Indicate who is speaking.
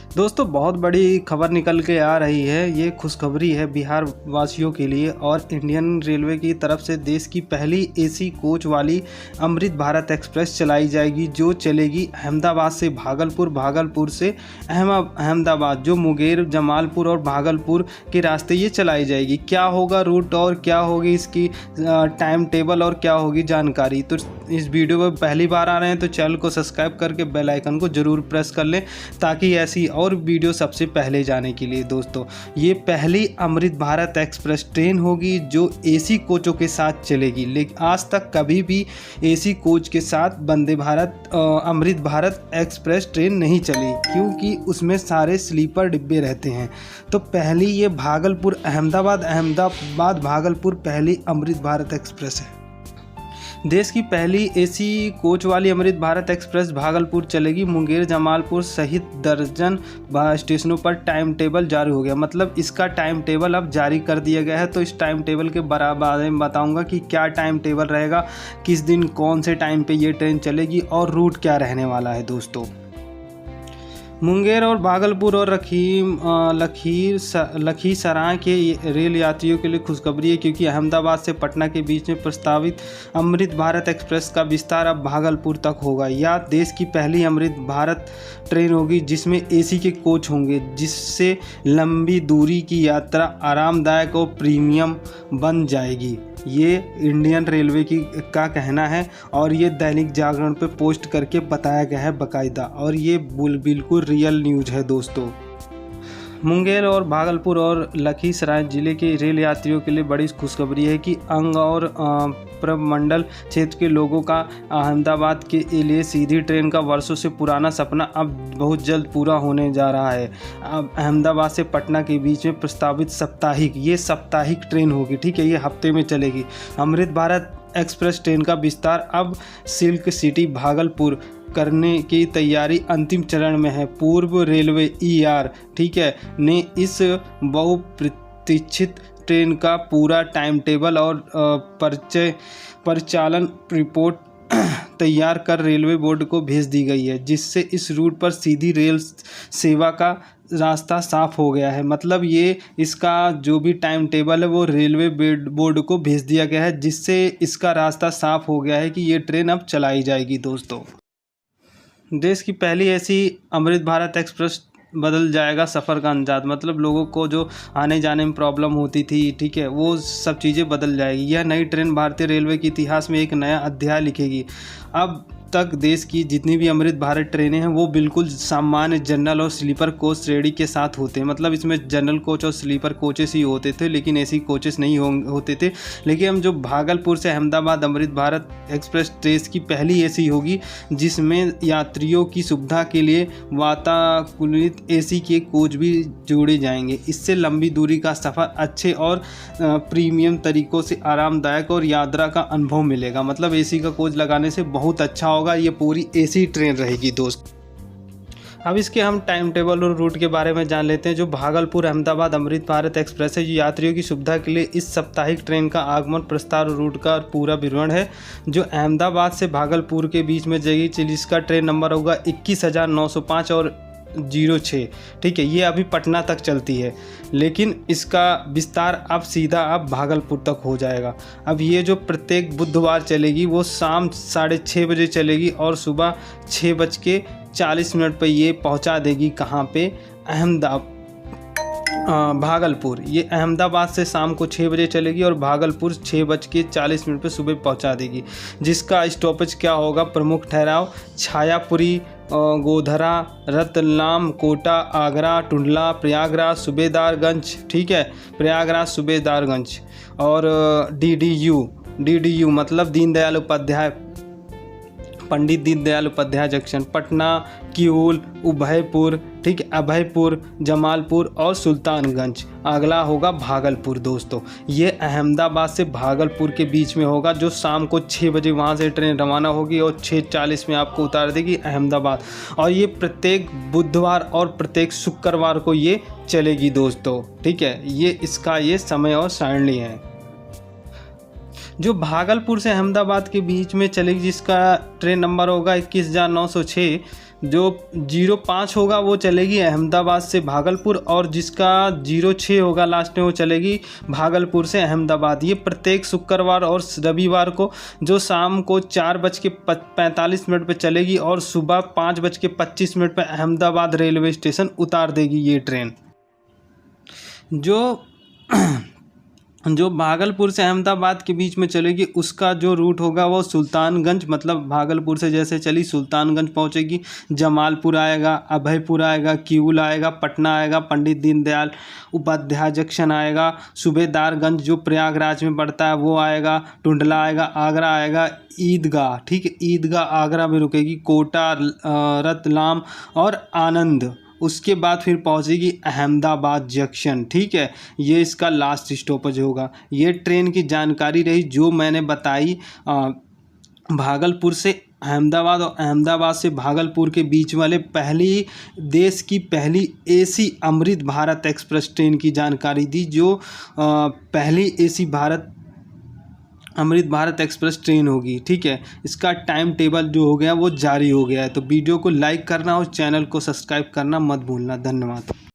Speaker 1: दोस्तों बहुत बड़ी खबर निकल के आ रही है। ये खुशखबरी है बिहार वासियों के लिए और इंडियन रेलवे की तरफ से देश की पहली एसी कोच वाली अमृत भारत एक्सप्रेस चलाई जाएगी, जो चलेगी अहमदाबाद से भागलपुर, भागलपुर से अहमदाबाद, जो मुंगेर, जमालपुर और भागलपुर के रास्ते ये चलाई जाएगी। क्या होगा रूट और क्या होगी इसकी टाइम टेबल और क्या होगी जानकारी, तो इस वीडियो में पहली बार आ रहे हैं तो चैनल को सब्सक्राइब करके बेल आइकन को ज़रूर प्रेस कर लें ताकि ऐसी और वीडियो सबसे पहले जाने के लिए। दोस्तों ये पहली अमृत भारत एक्सप्रेस ट्रेन होगी जो एसी कोचों के साथ चलेगी, लेकिन आज तक कभी भी एसी कोच के साथ वंदे भारत अमृत भारत एक्सप्रेस ट्रेन नहीं चली, क्योंकि उसमें सारे स्लीपर डिब्बे रहते हैं। तो पहली ये भागलपुर अहमदाबाद, अहमदाबाद भागलपुर पहली अमृत भारत एक्सप्रेस है। देश की पहली एसी कोच वाली अमृत भारत एक्सप्रेस भागलपुर चलेगी। मुंगेर, जमालपुर सहित दर्जन स्टेशनों पर टाइम टेबल जारी हो गया, मतलब इसका टाइम टेबल अब जारी कर दिया गया है। तो इस टाइम टेबल के बारे में बताऊंगा कि क्या टाइम टेबल रहेगा, किस दिन कौन से टाइम पे ये ट्रेन चलेगी और रूट क्या रहने वाला है। दोस्तों मुंगेर और भागलपुर और लखीसराय के रेल यात्रियों के लिए खुशखबरी है, क्योंकि अहमदाबाद से पटना के बीच में प्रस्तावित अमृत भारत एक्सप्रेस का विस्तार अब भागलपुर तक होगा। यह देश की पहली अमृत भारत ट्रेन होगी जिसमें एसी के कोच होंगे, जिससे लंबी दूरी की यात्रा आरामदायक और प्रीमियम बन जाएगी। ये इंडियन रेलवे का कहना है और ये दैनिक जागरण पे पोस्ट करके बताया गया है बाकायदा, और ये बिल्कुल रियल न्यूज़ है। दोस्तों मुंगेर और भागलपुर और लखीसराय जिले के रेल यात्रियों के लिए बड़ी खुशखबरी है कि अंग और प्रमंडल क्षेत्र के लोगों का अहमदाबाद के लिए सीधी ट्रेन का वर्षों से पुराना सपना अब बहुत जल्द पूरा होने जा रहा है। अब अहमदाबाद से पटना के बीच में प्रस्तावित साप्ताहिक ट्रेन होगी, ठीक है, ये हफ्ते में चलेगी। अमृत भारत एक्सप्रेस ट्रेन का विस्तार अब सिल्क सिटी भागलपुर करने की तैयारी अंतिम चरण में है। पूर्व रेलवे ठीक है, ने इस बहुप्रतीक्षित ट्रेन का पूरा टाइम टेबल और परिचालन रिपोर्ट तैयार कर रेलवे बोर्ड को भेज दी गई है, जिससे इस रूट पर सीधी रेल सेवा का रास्ता साफ हो गया है। मतलब ये इसका जो भी टाइम टेबल है वो रेलवे बोर्ड को भेज दिया गया है, जिससे इसका रास्ता साफ हो गया है कि ये ट्रेन अब चलाई जाएगी। दोस्तों देश की पहली ऐसी अमृत भारत एक्सप्रेस बदल जाएगा सफ़र का अंदाज, मतलब लोगों को जो आने जाने में प्रॉब्लम होती थी, ठीक है, वो सब चीज़ें बदल जाएगी। यह नई ट्रेन भारतीय रेलवे के इतिहास में एक नया अध्याय लिखेगी। अब तक देश की जितनी भी अमृत भारत ट्रेनें हैं वो बिल्कुल सामान्य जनरल और स्लीपर कोच श्रेणी के साथ होते हैं, मतलब इसमें जनरल कोच और स्लीपर कोचेस ही होते थे, लेकिन एसी कोचेस नहीं होते थे। लेकिन हम जो भागलपुर से अहमदाबाद अमृत भारत एक्सप्रेस ट्रेन की पहली एसी होगी, जिसमें यात्रियों की सुविधा के लिए वातानुकूलित एसी के कोच भी जोड़े जाएंगे। इससे लंबी दूरी का सफ़र अच्छे और प्रीमियम तरीक़ों से आरामदायक और यात्रा का अनुभव मिलेगा। मतलब एसी का कोच लगाने से बहुत अच्छा होगा, ये पूरी एसी ट्रेन रहेगी। दोस्त अब इसके हम टाइम टेबल और रूट के बारे में जान लेते हैं। जो भागलपुर अहमदाबाद अमृत भारत एक्सप्रेस है, जो यात्रियों की सुविधा के लिए इस साप्ताहिक ट्रेन का आगमन, प्रस्ताव और रूट का पूरा विवरण है, जो अहमदाबाद से भागलपुर के बीच में जाएगी, जिसका ट्रेन नंबर होगा 21,905 और 06, ठीक है, ये अभी पटना तक चलती है, लेकिन इसका विस्तार अब सीधा अब भागलपुर तक हो जाएगा। अब ये जो प्रत्येक बुधवार चलेगी वो शाम 6:30 बजे चलेगी और सुबह 6:40 पर ये पहुंचा देगी कहाँ पे, भागलपुर। ये अहमदाबाद से शाम को 6 बजे चलेगी और भागलपुर 6:40 पर सुबह पहुंचा देगी। जिसका स्टॉपेज क्या होगा, प्रमुख ठहराव छायापुरी, गोधरा, रतलाम, कोटा, आगरा, टुंडला, प्रयागराज, सूबेदारगंज, ठीक है, प्रयागराज सूबेदारगंज, और DDU मतलब पंडित दीनदयाल उपाध्याय जंक्शन, पटना, किऊल, उभयपुर, ठीक है, अभयपुर, जमालपुर और सुल्तानगंज। अगला होगा भागलपुर। दोस्तों ये अहमदाबाद से भागलपुर के बीच में होगा, जो शाम को 6 बजे वहाँ से ट्रेन रवाना होगी और 6:40 में आपको उतार देगी अहमदाबाद, और ये प्रत्येक बुधवार और प्रत्येक शुक्रवार को ये चलेगी। दोस्तों ठीक है, ये इसका ये समय और सारणी है। जो भागलपुर से अहमदाबाद के बीच में चलेगी, जिसका ट्रेन नंबर होगा 21,906, जो 05 होगा वो चलेगी अहमदाबाद से भागलपुर, और जिसका 06 होगा लास्ट में वो चलेगी भागलपुर से अहमदाबाद। ये प्रत्येक शुक्रवार और रविवार को जो शाम को 4:45 पर चलेगी और सुबह 5:25 पर अहमदाबाद रेलवे स्टेशन उतार देगी ये ट्रेन। जो भागलपुर से अहमदाबाद के बीच में चलेगी उसका जो रूट होगा वो सुल्तानगंज, मतलब भागलपुर से जैसे चली सुल्तानगंज पहुंचेगी, जमालपुर आएगा, अभयपुर आएगा, किऊल आएगा, पटना आएगा, पंडित दीनदयाल उपाध्याय जंक्शन आएगा, सूबेदारगंज जो प्रयागराज में पड़ता है वो आएगा, टुंडला आएगा, आगरा आएगा, ईदगाह, ठीक है, ईदगाह आगरा में रुकेगी, कोटा, रतलाम और आनंद, उसके बाद फिर पहुंचेगी अहमदाबाद जंक्शन। ठीक है, ये इसका लास्ट स्टॉपेज होगा। ये ट्रेन की जानकारी रही जो मैंने बताई भागलपुर से अहमदाबाद और अहमदाबाद से भागलपुर के बीच वाले देश की पहली AC Amrit Bharat express train की जानकारी दी, जो पहली AC Amrit Bharat express train होगी। ठीक है, इसका टाइम टेबल जो हो गया वो जारी हो गया है। तो वीडियो को लाइक करना और चैनल को सब्सक्राइब करना मत भूलना। धन्यवाद।